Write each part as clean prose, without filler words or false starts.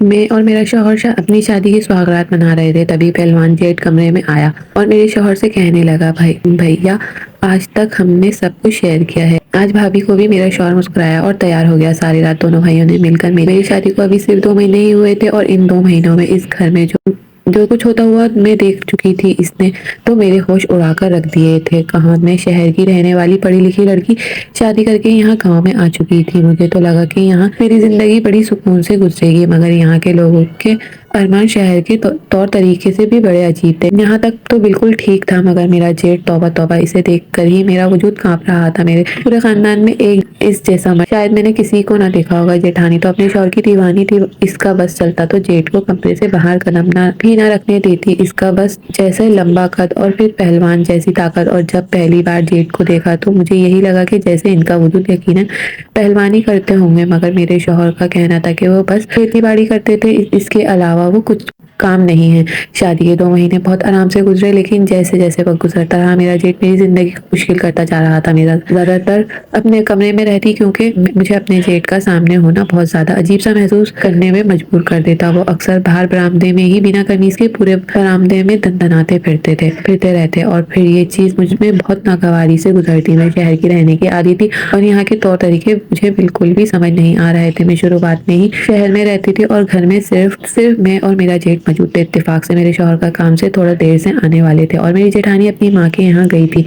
मैं और मेरा शौहर अपनी शादी की सौगात मना रहे थे, तभी पहलवान जेठ कमरे में आया और मेरे शौहर से कहने लगा, भाई भैया, आज तक हमने सब कुछ शेयर किया है। आज भाभी को भी मेरा शौहर मुस्कुराया और तैयार हो गया। सारी रात दोनों भाइयों ने मिलकर मेरी शादी को अभी सिर्फ 2 महीने ही हुए थे और इन 2 महीनों में इस घर में जो जो कुछ होता हुआ मैं देख चुकी थी, इसने तो मेरे होश उड़ाकर रख दिए थे। कहाँ मैं शहर की रहने वाली पढ़ी लिखी लड़की शादी करके यहाँ गांव में आ चुकी थी। मुझे तो लगा कि यहाँ मेरी जिंदगी बड़ी सुकून से गुजरेगी, मगर यहाँ के लोगों के अरमान शहर के तौर तरीके से भी बड़े अजीब थे। यहाँ तक तो बिल्कुल ठीक था, मगर मेरा जेठ, तौबा तौबा, इसे देखकर ही मेरा वजूद कांप रहा था। मेरे पूरे खानदान में एक इस जैसा शायद मैंने किसी को ना देखा होगा। जेठानी तो अपने शौहर की दीवानी थी, इसका बस चलता तो जेठ को कमरे से बाहर कदम भी ना रखने देती। इसका बस जैसे लंबा कद और फिर पहलवान जैसी ताकत। और जब पहली बार जेठ को देखा तो मुझे यही लगा कि जैसे इनका वजूद यकीनन पहलवानी करते होंगे, मगर मेरे शौहर का कहना था कि वो बस खेती बाड़ी करते थे, इसके अलावा वो कुछ काम नहीं है। शादी के 2 महीने बहुत आराम से गुजरे, लेकिन जैसे जैसे वक्त गुजरता रहा मेरा जेठ मेरी जिंदगी को मुश्किल करता जा रहा था। मेरा ज्यादातर अपने कमरे में रहती, क्योंकि मुझे अपने जेठ का सामने होना बहुत ज्यादा अजीब सा महसूस करने में मजबूर कर देता। वो अक्सर बाहर बरामदे में ही बिना कमीज के पूरे बरामदे में दनदनाते फिरते रहते और फिर ये चीज मुझ में बहुत नागवारी से गुजरती। मैं शहर की रहने की आदी थी और यहाँ के तौर तरीके मुझे बिल्कुल भी समझ नहीं आ रहे थे। मैं शुरुआत में ही शहर में रहती थी और घर में सिर्फ मैं और मेरा जेठ मौजूद थे। इत्तेफाक से मेरे शौहर का काम से थोड़ा देर से आने वाले थे और मेरी जेठानी अपनी माँ के यहाँ गई थी।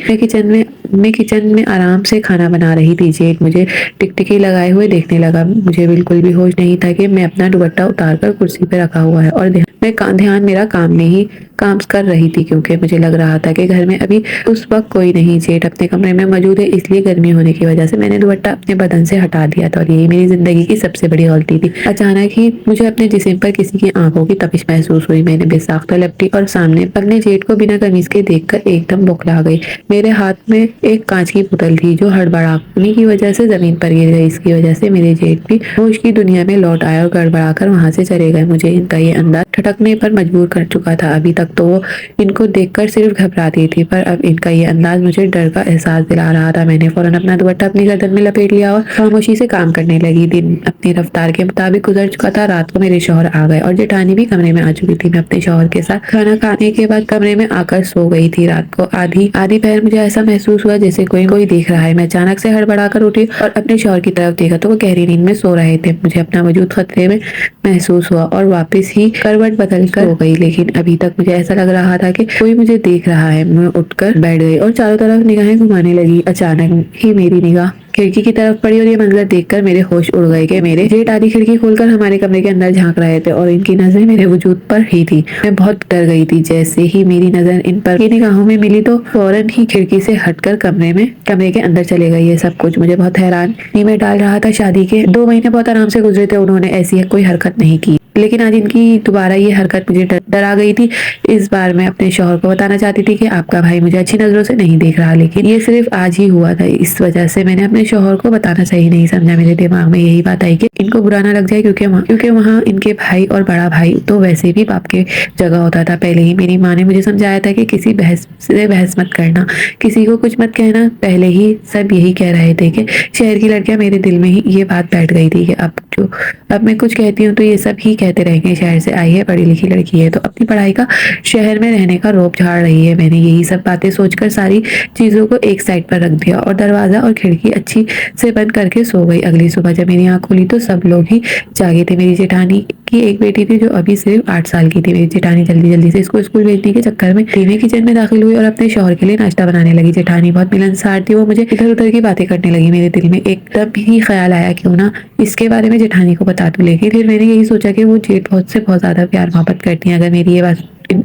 मैं किचन में आराम से खाना बना रही थी। जेठ मुझे टिकटिकी लगाए हुए देखने लगा। मुझे बिल्कुल भी होश नहीं था कि मैं अपना दुपट्टा उतारकर कुर्सी पे रखा हुआ है और ध्यान मेरा काम में ही काम कर रही थी, क्योंकि मुझे लग रहा था कि घर में अभी उस वक्त कोई नहीं। जेठ अपने कमरे में मौजूद है, इसलिए गर्मी होने की वजह से मैंने दुपट्टा अपने बदन से हटा दिया था और यही मेरी जिंदगी की सबसे बड़ी गलती थी। अचानक ही मुझे अपने जिस्म पर किसी की आंखों की तपिश महसूस हुई। मैंने बेसाख्ता लपटी और सामने अपने जेठ को बिना कमीज के देखकर एकदम बौखला गई। मेरे हाथ में एक कांच की बोतल थी जो हड़बड़ाने की वजह से जमीन पर गिर गई। इसकी वजह से मेरे जेठ भी होश की दुनिया में लौट आए और गड़बड़ाकर वहां से चले गए। मुझे इनका ये अंदाज ठटकने पर मजबूर कर चुका था। अभी तक तो वो इनको देखकर सिर्फ घबराती थी, पर अब इनका ये अंदाज मुझे डर का एहसास दिला रहा था। मैंने फौरन अपना दुपट्टा अपनी गर्दन में लपेट लिया और खामोशी से काम करने लगी। दिन अपनी रफ्तार के मुताबिक गुजर चुका था। रात को मेरे शौहर आ गए और जेठानी भी कमरे में आ चुकी थी। मैं अपने शौहर के साथ खाना खाने के बाद कमरे में आकर सो गई थी। रात को आधी पहर मुझे ऐसा महसूस हुआ जैसे कोई देख रहा है। मैं अचानक से हड़बड़ाकर उठी और अपने शौहर की तरफ देखा तो वो गहरी नींद में सो रहे थे। मुझे अपना वजूद खतरे में महसूस हुआ और वापस ही करवट बदल कर सो गई, लेकिन अभी तक मुझे ऐसा लग रहा था कि कोई मुझे देख रहा है। मैं उठकर बैठ गई और चारों तरफ निगाहें घुमाने लगी। अचानक ही मेरी निगाह खिड़की की तरफ पड़ी और ये मंजर देखकर मेरे होश उड़ गए कि मेरे जेठ आधी खिड़की खोलकर हमारे कमरे के अंदर झांक रहे थे और इनकी नजरें मेरे वजूद पर ही थी। मैं बहुत डर गई थी। जैसे ही मेरी नजर इन पर की निगाहों में मिली तो फौरन ही खिड़की से हटकर कमरे के अंदर चले गई। ये सब कुछ मुझे बहुत हैरानी में डाल रहा था। शादी के 2 महीने बहुत आराम से गुजरे थे, उन्होंने ऐसी कोई हरकत नहीं की, लेकिन आज इनकी दोबारा ये हरकत मुझे डरा गई थी। इस बार मैं अपने शौहर को बताना चाहती थी कि आपका भाई मुझे अच्छी नजरों से नहीं देख रहा, लेकिन ये सिर्फ आज ही हुआ था। इस वजह से मैंने अपने शौहर को बताना सही नहीं समझा। मेरे दिमाग में यही बात आई कि इनको बुरा ना लग जाए, क्योंकि वहाँ इनके भाई और बड़ा भाई तो वैसे भी बाप के जगह होता था। पहले ही मेरी माँ ने मुझे समझाया था कि किसी बहस से बहस मत करना, किसी को कुछ मत कहना। पहले ही सब यही कह रहे थे कि शहर की लड़कियां, मेरे दिल में ही ये बात बैठ गई थी कि अब मैं कुछ कहती हूँ तो ये सब ही कहते रहेंगे, शहर से आई है, पढ़ी लिखी लड़की है तो अपनी पढ़ाई का शहर में रहने का रोब झाड़ रही है। मैंने यही सब बातें सोचकर सारी चीजों को एक साइड पर रख दिया और दरवाजा और खिड़की अच्छी से बंद करके सो गई। अगली सुबह जब मेरी आंख खुली तो सब लोग ही जागे थे। मेरी जेठानी की एक बेटी थी जो अभी सिर्फ 8 साल की थी। मेरी जेठानी जल्दी जल्दी से इसको स्कूल भेजने के चक्कर में धीमे किचन में दाखिल हुई और अपने शौहर के लिए नाश्ता बनाने लगी। जेठानी बहुत मिलनसार थी, वो मुझे इधर उधर की बातें करने लगी। मेरे दिल में एकदम ही ख्याल आया क्यों ना इसके बारे में जेठानी को बता दूं, लेकिन फिर मैंने यही सोचा कि वो जेठ बहुत ज्यादा प्यार मोहब्बत करती है। अगर मेरी ये बात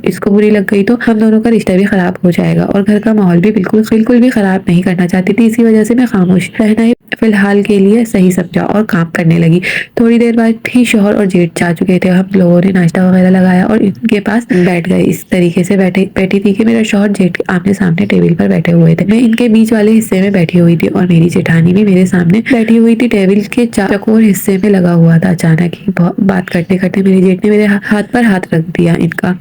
इसको बुरी लग गई तो हम दोनों का रिश्ता भी खराब हो जाएगा और घर का माहौल भी बिल्कुल भी खराब नहीं करना चाहती थी। इसी वजह से मैं खामोश रहना ही फिलहाल के लिए सही समझा और काम करने लगी। थोड़ी देर बाद ही शौहर और जेठ जा चुके थे। हम लोगों ने नाश्ता वगैरह लगाया और इनके पास बैठ गए। इस तरीके से बैठी थी कि मेरा शौहर जेठ के आमने सामने टेबल पर बैठे हुए थे। मैं इनके बीच वाले हिस्से में बैठी हुई थी और मेरी जेठानी भी मेरे सामने बैठी हुई थी। टेबल के चकोर हिस्से में लगा हुआ था। अचानक ही बात करते करते मेरे जेठ ने मेरे हाथ पर हाथ रख दिया। इनका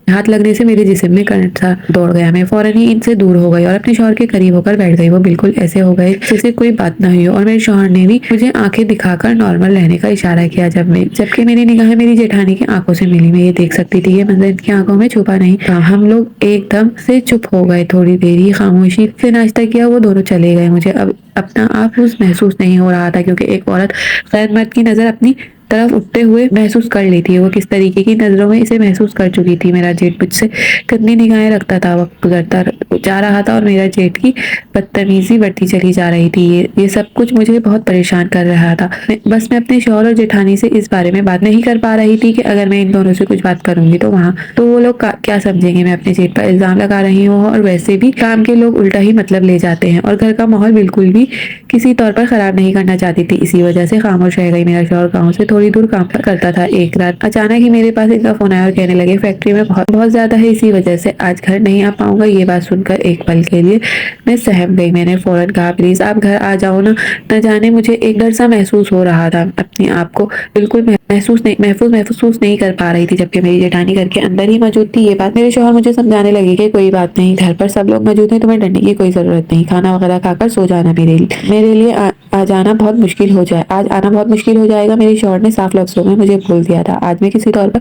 हाथ लगने से मेरे जिस्म में करंट सा दौड़ गया। मैं फौरन ही इनसे दूर हो गई और अपने शौहर के करीब होकर बैठ गई। वो बिल्कुल ऐसे हो गए जैसे कोई बात ना हुई हो और मेरे शौहर ने भी मुझे आंखें दिखाकर नॉर्मल रहने का इशारा किया। जबकि मेरी निगाहें मेरी जेठानी की आंखों से मिली। मैं ये देख सकती थी ये मंजर इनकी आंखों में छुपा नहीं था। हम लोग एकदम से चुप हो गए। थोड़ी देर ही खामोशी से नाश्ता किया, वो दोनों चले गए। मुझे अब अपना आप महसूस नहीं हो रहा था, क्योंकि एक औरत गैर मर्द की नजर अपनी तरफ उठते हुए महसूस कर लेती है। वो किस तरीके की नजरों में इसे महसूस कर चुकी थी। मेरा जेठ मुझसे कितनी निगाहें रखता था, वक्त गुजरता जा रहा था और मेरा जेठ की बदतमीजी बढ़ती चली जा रही थी। ये सब कुछ मुझे बहुत परेशान कर रहा था। मैं अपने शौहर और जेठानी से इस बारे में बात नहीं कर पा रही थी कि अगर मैं इन दोनों से कुछ बात करूंगी तो वो लोग क्या समझेंगे। मैं अपने जेठ पर इल्जाम लगा रही हूँ और वैसे भी काम के लोग उल्टा ही मतलब ले जाते हैं और घर का माहौल बिल्कुल भी किसी तौर पर खराब नहीं करना चाहती थी। इसी वजह से खामोश रह गई। मेरा शौहर गाँव से थोड़ी दूर काम करता था। एक रात अचानक ही मेरे पास इनका फोन आया और कहने लगे फैक्ट्री में बहुत बहुत ज्यादा है, इसी वजह से आज घर नहीं आ पाऊंगा। ये बात सुनकर एक पल के लिए मैं सहम गई। मैंने फौरन कहा प्लीज आप घर आ जाओ ना। न जाने मुझे एक डर सा महसूस हो रहा था। अपने आप को बिल्कुल महसूस नहीं कर पा रही थी, जबकि मेरी जेठानी घर के अंदर ही मौजूद थी। ये बात मेरे शौहर मुझे समझाने लगे कि कोई बात नहीं, घर पर सब लोग मौजूद हैं, तुम्हें डरने की कोई जरूरत नहीं। खाना वगैरह खाकर सो जाना। मेरे लिए आ जाना बहुत मुश्किल हो जाए आज आना बहुत मुश्किल हो जाएगा। मेरे शौहर ने साफ लफ्जों में मुझे बोल दिया था। आज मैं किसी तौर पर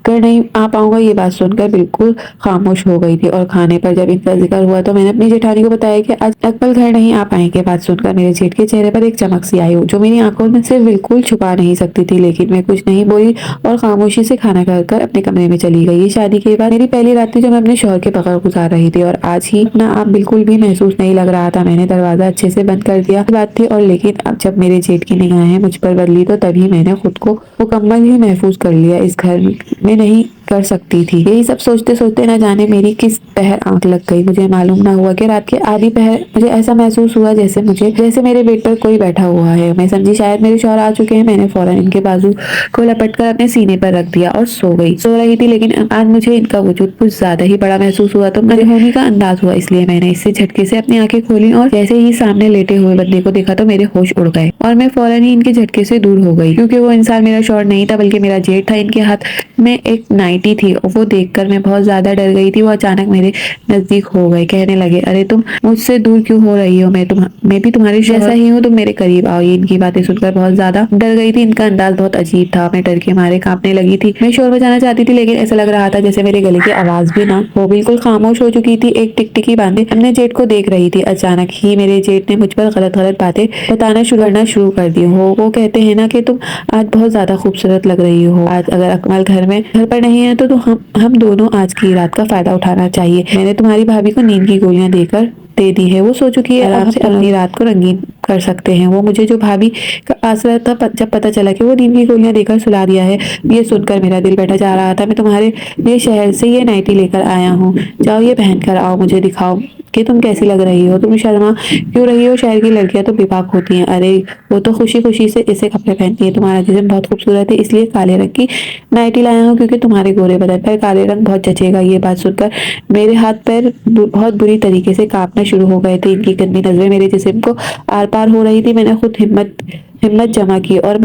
घर नहीं आ पाऊंगा। ये बात सुनकर बिल्कुल खामोश हो गई थी और खाने पर जब इनका जिक्र हुआ तो मैंने अपनी जेठानी को बताया कि आज अकबल घर नहीं आ पाएंगे। बात सुनकर मेरे जेठ के चेहरे पर एक चमक सी आई, जो मेरी आंखों में से बिल्कुल छुपा नहीं सकती थी। लेकिन मैं कुछ नहीं बोली और खामोशी से खाना खाकर अपने कमरे में चली गई। ये शादी के बाद मेरी पहली रात थी जो मैं अपने शौहर के बगैर गुजार रही थी और आज ही अपना आप बिल्कुल भी महसूस नहीं लग रहा था। मैंने दरवाजा अच्छे से बंद कर दिया बात थी और लेकिन अब जब मेरे जेठ की निगाहें मुझ पर बदली तो तभी मैंने खुद को मुकम्मल ही महफूज कर लिया। इस घर में नहीं कर सकती थी। यही सब सोचते सोचते न जाने मेरी किस पहर आंख लग गई। मुझे मालूम न हुआ कि रात के आधी पहर मुझे ऐसा महसूस हुआ जैसे मेरे बेड पर कोई बैठा हुआ है। मैं समझी शायद मेरे शौहर आ चुके हैं। मैंने फौरन इनके बाजू को लपट कर अपने सीने पर रख दिया और सो रही थी। लेकिन आज मुझे इनका वजूद कुछ ज्यादा ही बड़ा महसूस हुआ तो मुझे होने का अंदाज हुआ। इसलिए मैंने इससे झटके से अपनी आंखें खोली और जैसे ही सामने लेटे हुए बंदे को देखा तो मेरे होश उड़ गए और मैं फौरन ही इनके झटके से दूर हो गई, क्योंकि वो इंसान मेरा शौहर नहीं था बल्कि मेरा जेठ था। इनके हाथ में एक नाइटी थी। वो देखकर मैं बहुत ज्यादा डर गई थी। वो अचानक मेरे नजदीक हो गए। कहने लगे अरे तुम मुझसे दूर क्यों हो रही हो? मैं भी तुम्हारे जैसा ही हूँ, तुम मेरे करीब आओ। ये इनकी बातें सुनकर बहुत ज्यादा डर गई थी। इनका अंदाज बहुत अजीब था। मैं डर के मारे कांपने लगी थी। मैं शोर मचाना चाहती थी लेकिन ऐसा लग रहा था जैसे मेरे गले की आवाज भी ना हो। बिल्कुल खामोश हो चुकी थी। एक टिकटिकी बांधे अपने जेठ को देख रही थी। अचानक ही मेरे जेठ ने मुझ पर गलत गलत बातें बताना शुरू कर दी। वो कहते हैं ना कि तुम आज बहुत ज्यादा खूबसूरत लग रही हो। आज अगर अकमल घर पर नहीं है तो हम दोनों आज की रात का फायदा उठाना चाहिए। मैंने तुम्हारी भाभी को नींद की गोलियां दे दी है। वो सो चुकी है, आराम से अपनी रात को रंगीन कर सकते हैं। वो मुझे जो भाभी का आसरा था, जब पता चला कि वो नींद की गोलियां देकर सुला दिया है, ये सुनकर मेरा दिल बैठा जा रहा था। मैं तुम्हारे लिए शहर से ये नाइटी लेकर आया हूँ। जाओ ये पहन कर आओ, मुझे दिखाओ कि तुम कैसी लग रही हो। तुम शर्मा क्यों रही हो? शहर की लड़कियां तो बेबाक होती हैं। अरे वो तो खुशी खुशी से ऐसे कपड़े पहनती है। तुम्हारा जिस्म बहुत खूबसूरत है, इसलिए काले रंग की नाइटी लाया हूँ, क्योंकि तुम्हारे गोरे बदन पर काले रंग बहुत जचेगा। ये बात सुनकर मेरे हाथ पैर बहुत बुरी तरीके से कांपना शुरू हो गए थे। इनकी गंदी नजरें मेरे जिस्म को आर पार हो रही थी। मैंने खुद हिम्मत जमा की और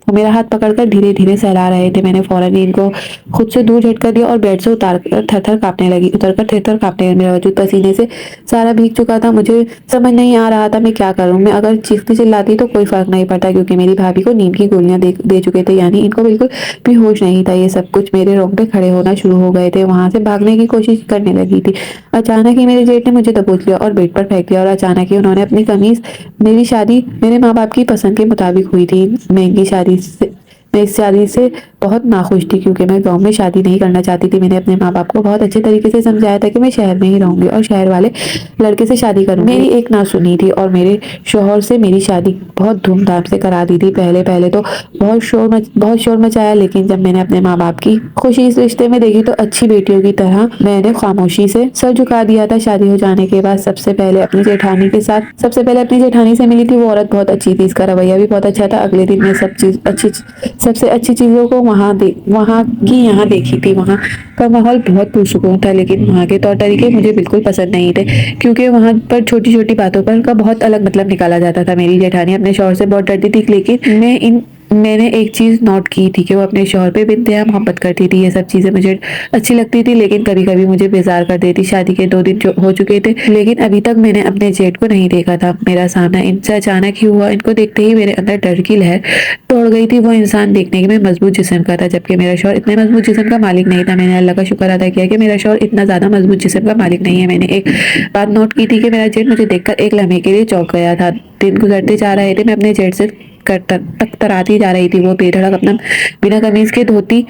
मेरा हाथ पकड़कर धीरे धीरे सहला रहे थे। मैंने फौरन ही इनको खुद से दूर झटका दिया और बेड से उतरकर थरथर कांपने लगी। मेरा वजूद पसीने से सारा भीग चुका था। मुझे समझ नहीं आ रहा था मैं क्या करूं। मैं अगर चीखती चिल्लाती तो कोई फर्क नहीं पड़ता, क्योंकि मेरी भाभी को नींद की गोलियां दे चुके थे, यानी इनको बिल्कुल भी होश नहीं था। ये सब कुछ मेरे रोंगटे खड़े होना शुरू हो गए थे। वहां से भागने की कोशिश करने लगी थी। अचानक ही मेरे जेठ ने मुझे दबोच लिया और बेड पर फेंक दिया और अचानक ही उन्होंने अपनी कमीज मेरी शादी मेरे माँ बाप की पसंद के मुताबिक हुई थी। मैं इस शादी से बहुत नाखुश थी, क्योंकि मैं गांव में शादी नहीं करना चाहती थी। मैंने अपने माँ बाप को बहुत अच्छे तरीके से समझाया था कि मैं शहर में ही रहूंगी और शहर वाले लड़के से शादी करूंगी। मेरी एक ना सुनी थी और मेरे शौहर से मेरी शादी बहुत धूमधाम से करा दी थी। पहले तो बहुत शोर मचाया, लेकिन जब मैंने अपने माँ बाप की खुशी इस रिश्ते में देखी तो अच्छी बेटियों की तरह मैंने खामोशी से सर झुका दिया था। शादी हो जाने के बाद सबसे पहले अपनी जेठानी से मिली थी। वो औरत बहुत अच्छी थी, इसका रवैया भी बहुत अच्छा था। अगले दिन मैं सबसे अच्छी चीजों को वहाँ की यहाँ देखी थी। वहाँ का माहौल बहुत पुरसुकून था, लेकिन वहाँ के तौर तरीके मुझे बिल्कुल पसंद नहीं थे, क्योंकि वहाँ पर छोटी छोटी बातों पर का बहुत अलग मतलब निकाला जाता था। मेरी जेठानी अपने शौहर से बहुत डरती थी, लेकिन मैं इन मैंने एक चीज़ नोट की थी कि वो अपने शौहर पे बेइंतहा मोहब्बत करती थी। ये सब चीज़ें मुझे अच्छी लगती थी, लेकिन कभी-कभी मुझे बेज़ार कर देती। शादी के 2 दिन जो हो चुके थे, लेकिन अभी तक मैंने अपने जेठ को नहीं देखा था। मेरा सामना इनसे अचानक ही हुआ। इनको देखते ही मेरे अंदर डर की लहर दौड़ गई थी। वो इंसान देखने में मजबूत जिस्म का था, जबकि मेरा शौहर इतने मजबूत जिस्म का मालिक नहीं था। मैंने अल्लाह का शुक्र अदा किया कि मेरा शौहर इतना ज़्यादा मजबूत जिस्म का मालिक नहीं है। मैंने एक बात नोट की थी कि मेरा जेठ मुझे देखकर एक लम्हे के लिए चौंक गया था। दिन गुजरते जा रहे थे, मैं अपने जेठ से तकतराती जा रही थी। वो बेधड़क अपना बिना कमीज के धोती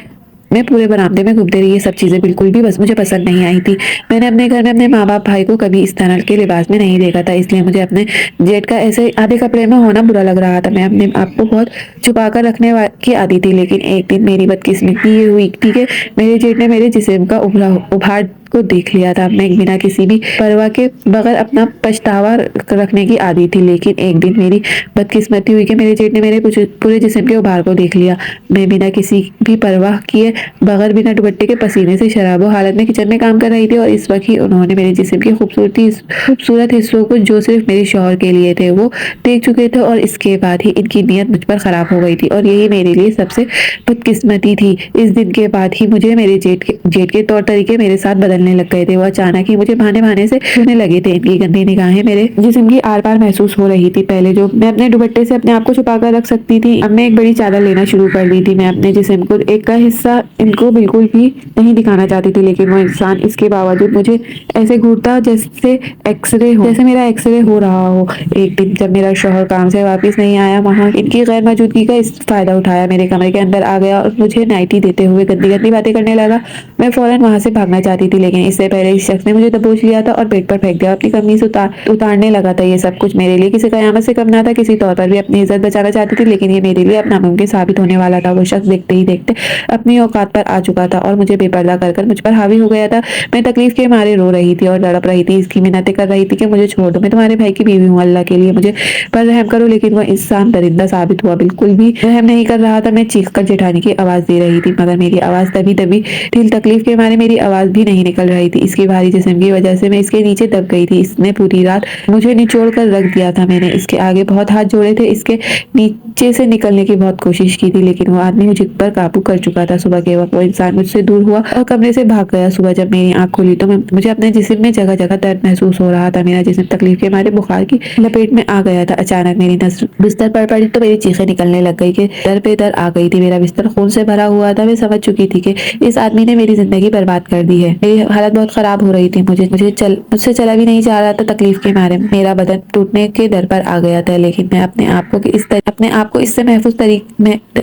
मैं पूरे बरामदे में घूमते रही। ये सब चीज़ें बिल्कुल भी बस मुझे पसंद नहीं आई थी। मैंने अपने घर में अपने माँ बाप भाई को कभी इस तरह के लिबास में नहीं देखा था, इसलिए मुझे अपने जेठ का ऐसे आधे कपड़े में होना बुरा लग रहा था। मैं अपने आप को बहुत छुपा कर रखने की आदी थी, लेकिन एक दिन मेरी बदकिस्मती ये हुई थी कि मेरे जेठ ने मेरे जिस्म का उभार को देख लिया था। मैं बिना किसी भी परवाह के बगैर अपना पछतावा रखने की आदी थी, लेकिन एक दिन मेरी बदकिस्मती हुई कि मेरे जेठ ने मेरे पूरे जिस्म के उभार को देख लिया। मैं बिना किसी भी परवाह किए बगैर बिना दुपट्टे के पसीने से शराबो हालत में किचन में काम कर रही थी, और इस वक्त ही उन्होंने मेरे जिस्म के खूबसूरत हिस्सों को जो सिर्फ मेरे शौहर के लिए थे वो देख चुके थे, और इसके बाद ही इनकी नीयत मुझ पर खराब हो गई थी, और यही मेरे लिए सबसे बदकिस्मती थी। इस दिन के बाद ही मुझे मेरे जेठ के तौर तरीके मेरे साथ बदलने लग गए थे। वो अचानक ही मुझे बहाने बहाने से छूने लगे थे। इनकी गंदी निगाहें मेरे जिस्म की आर पार महसूस हो रही थी। पहले जो मैं अपने दुपट्टे से अपने आप को छुपा कर रख सकती थी, अब मैं एक बड़ी चादर लेना शुरू कर दी थी। मैं अपने जिस्म को एक का हिस्सा इनको बिल्कुल भी नहीं दिखाना चाहती थी, लेकिन वो इंसान इसके बावजूद मुझे ऐसे घूरता जैसे मेरा एक्सरे हो रहा हो। एक दिन जब मेरा शौहर काम से वापस नहीं आया, वहाँ इनकी गैर मौजूदगी का इस फायदा उठाया, मेरे कमरे के अंदर आ गया और मुझे नाइटी देते हुए गंदी गंदी बातें करने लगा। मैं फौरन वहां से भागना चाहती थी, लेकिन इससे पहले इस शख्स ने मुझे दबोच लिया था और बेड पर फेंक दिया। अपनी कमीज उतारने लगा था। ये सब कुछ मेरे लिए किसी कयामत से कम ना था। किसी तौर पर भी अपनी इज्जत बचाना चाहती थी, लेकिन ये मेरे लिए अब नामुमकिन साबित होने वाला था। वो शख्स देखते ही देखते अपनी औकात पर आ चुका था और मुझे बेपर्दा कर मुझ पर हावी हो गया था। मैं तकलीफ के मारे रो रही थी और तड़प रही थी। इसकी मिन्नतें कर रही थी कि मुझे छोड़ दो, मैं तुम्हारे भाई की बीवी हूँ, अल्लाह के लिए मुझे पर रहम करो। लेकिन वह इंसान दरिंदा साबित हुआ, बिल्कुल भी रहम नहीं कर रहा था। मैं चीख कर जेठानी की आवाज दे रही थी, मगर मेरी आवाज दबी दबी थी। तकलीफ के मारे मेरी आवाज भी नहीं निकल रही थी। इसकी भारी जिस्म की वजह से मैं इसके नीचे दब गई थी। इसने पूरी रात मुझे निचोड़ कर रख दिया था। मैंने इसके आगे बहुत हाथ जोड़े थे, इसके नीचे से निकलने की बहुत कोशिश की थी, लेकिन वो आदमी मुझे पर काबू कर चुका था। सुबह के वक्त वो इंसान मुझसे दूर हुआ और कमरे से भाग गया। सुबह जब मेरी आंख खुली तो मुझे अपने जिस्म में जगह जगह दर्द महसूस हो रहा था। मेरा जिस्म तकलीफ के मारे बुखार की लपेट में आ गया था। अचानक मेरी नज़र बिस्तर पर पड़ी तो मेरी चीखें निकलने लग गई कि दर पे दर आ गई थी। मेरा बिस्तर खून से भरा हुआ था। मैं समझ चुकी थी कि इस आदमी ने मेरी जिंदगी बर्बाद कर दी है। मेरी हालत बहुत खराब हो रही थी। मुझसे चला भी नहीं जा रहा था। तकलीफ के मारे मेरा बदन टूटने के दर पर आ गया था, लेकिन मैं अपने आप को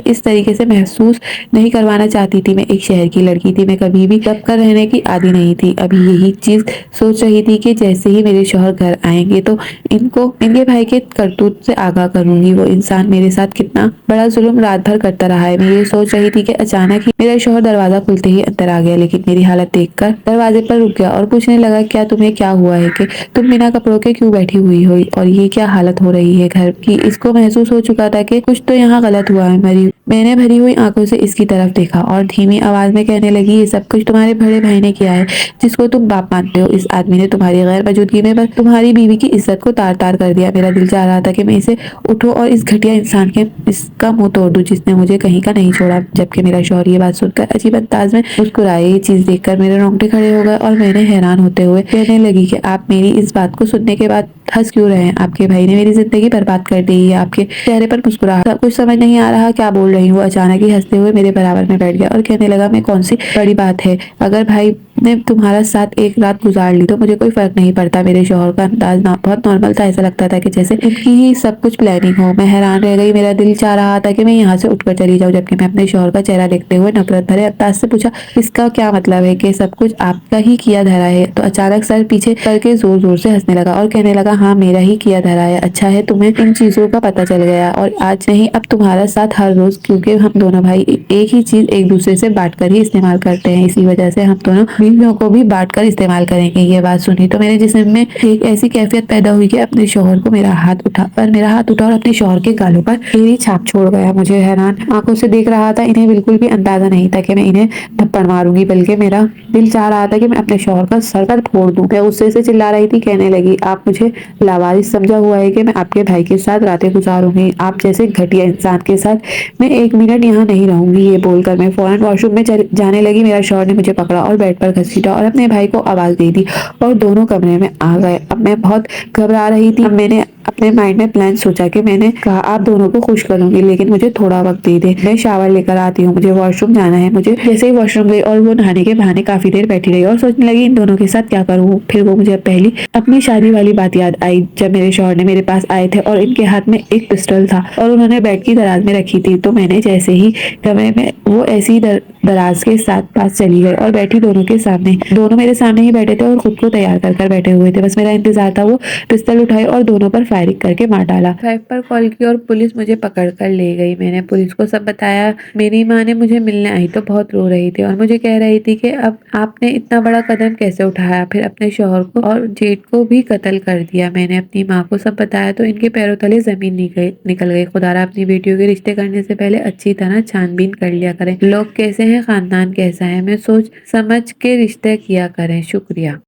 इस तरीके से महसूस नहीं करवाना चाहती थी। मैं एक शहर की लड़की थी। मैं कभी भी दब कर रहने की आदी नहीं थी। अभी यही चीज सोच रही थी कि जैसे ही मेरे शौहर घर आएंगे तो इनके भाई के करतूत से आगाह करूंगी। वो इंसान मेरे साथ कितना बड़ा जुल्म रात भर करता रहा है। मैं ये सोच रही थी कि अचानक ही मेरा शौहर दरवाजा खुलते ही अंदर आ गया, लेकिन मेरी हालत देखकर दरवाजे पर रुक गया और पूछने लगा, क्या तुम्हें क्या हुआ है कि तुम बिना कपड़ों के क्यों बैठी हुई हो, और ये क्या हालत हो रही है घर की। इसको महसूस हो चुका था कि कुछ तो यहाँ गलत हुआ है। मैंने भरी हुई आंखों से इसकी तरफ देखा और धीमी आवाज में कहने लगी, ये सब कुछ तुम्हारे बड़े भाई ने किया है, जिसको तुम बाप मानते हो। इस आदमी ने तुम्हारी गैर मौजूदगी में बस तुम्हारी बीवी की इज्जत को तार तार कर दिया। मेरा दिल चाह रहा था कि मैं इसे उठो और इस घटिया इंसान के इसका मुंह तोड़ दूं, जिसने मुझे कहीं का नहीं छोड़ा। जबकि मेरा शौहर ये बात सुनकर अजीब अंदाज में मुस्कुराए। ये चीज देखकर मेरे रोंगटे खड़े हो गए और मैंने हैरान होते हुए कहने लगी कि आप मेरी इस बात को सुनने के बाद हंस क्यों रहे हैं। आपके भाई ने मेरी जिंदगी बर्बाद कर दी है। आपके चेहरे पर मुस्कुराहट, कुछ समझ नहीं आ रहा क्या बोल रही हूँ। अचानक ही हंसते हुए मेरे बराबर में बैठ गया और कहने लगा, मैं कौन सी बड़ी बात है, अगर भाई ने तुम्हारा साथ एक रात गुजार ली तो मुझे कोई फर्क नहीं पड़ता। मेरे शौहर का अंदाज बहुत नॉर्मल था। ऐसा लगता था कि जैसे इनकी ही सब कुछ प्लानिंग हो। मैं हैरान रह गई। मेरा दिल चाह रहा था कि मैं यहाँ से उठकर चली जाऊँ, जबकि मैं अपने शौहर का चेहरा देखते हुए नफरत भरे अंदाज से पूछा, इसका क्या मतलब है कि सब कुछ आपका ही किया धरा है। तो अचानक सर पीछे करके जोर जोर से हंसने लगा और कहने लगा, हाँ मेरा ही किया धरा है। अच्छा है तुम्हें इन चीजों का पता चल गया, और आज नहीं अब तुम्हारा साथ हर रोज, क्योंकि हम दोनों भाई एक ही चीज एक दूसरे से बांट कर ही इस्तेमाल करते हैं। इसी वजह से हम दोनों भी बीवियों को भी बांट कर इस्तेमाल करेंगे। ये बात सुनी तो मेरे जिस्म में एक ऐसी कैफियत पैदा हुई कि अपने शौहर को मेरा हाथ उठा और अपने शौहर के गालों पर गहरी छाप छोड़ गया। मुझे हैरान आंखों से देख रहा था। इन्हें बिल्कुल भी अंदाजा नहीं था कि मैं इन्हें थप्पड़ मारूंगी, बल्कि मेरा दिल चाह रहा था कि मैं अपने शौहर का सर पर फोड़ दूं। मैं गुस्से से चिल्ला रही थी, कहने लगी, आप मुझे लावारिस समझा हुआ है कि मैं आपके भाई के साथ रातें गुजारूंगी? आप जैसे घटिया इंसान के साथ मैं 1 मिनट यहाँ नहीं रहूंगी। ये बोलकर मैं फौरन वॉशरूम में जाने लगी। मेरा शौहर ने मुझे पकड़ा और बेड पर घसीटा और अपने भाई को आवाज दे दी और दोनों कमरे में आ गए। अब मैं बहुत घबरा रही थी। अब मैंने अपने माइंड में प्लान सोचा कि मैंने कहा, आप दोनों को खुश करूंगी, लेकिन मुझे थोड़ा वक्त दे दे, मैं शावर लेकर आती हूँ, मुझे वॉशरूम जाना है। मुझे जैसे ही वॉशरूम गई और वो नहाने के बहाने काफी देर बैठी रही और सोचने लगी इन दोनों के साथ क्या करूँ। फिर वो मुझे पहली अपनी शादी वाली बात याद आई, जब मेरे शौहर ने मेरे पास आए थे और इनके हाथ में एक पिस्टल था और उन्होंने बेड की दराज में रखी थी। तो मैंने जैसे ही कमरे में वो ऐसी दराज के साथ पास चली गई और बैठी दोनों के सामने। दोनों मेरे सामने ही बैठे थे और खुद को तैयार कर बैठे हुए थे। बस मेरा इंतजार था। वो पिस्तौल उठाई और दोनों पर फायरिंग करके मार डाला। 5 पर कॉल की और पुलिस मुझे पकड़ कर ले गई। मैंने पुलिस को सब बताया। मेरी माँ ने मुझे मिलने आई तो बहुत रो रही थी और मुझे कह रही थी कि अब आपने इतना बड़ा कदम कैसे उठाया, फिर अपने शौहर को और जेठ को भी कत्ल कर दिया। मैंने अपनी माँ को सब बताया तो इनके पैरों तले जमीन निकल गई। खुदारा अपनी बेटियों के रिश्ते करने से पहले अच्छी तरह छानबीन कर लिया करें। लोग कैसे हैं, खानदान कैसा है, मैं सोच समझ के रिश्ते किया करें। शुक्रिया।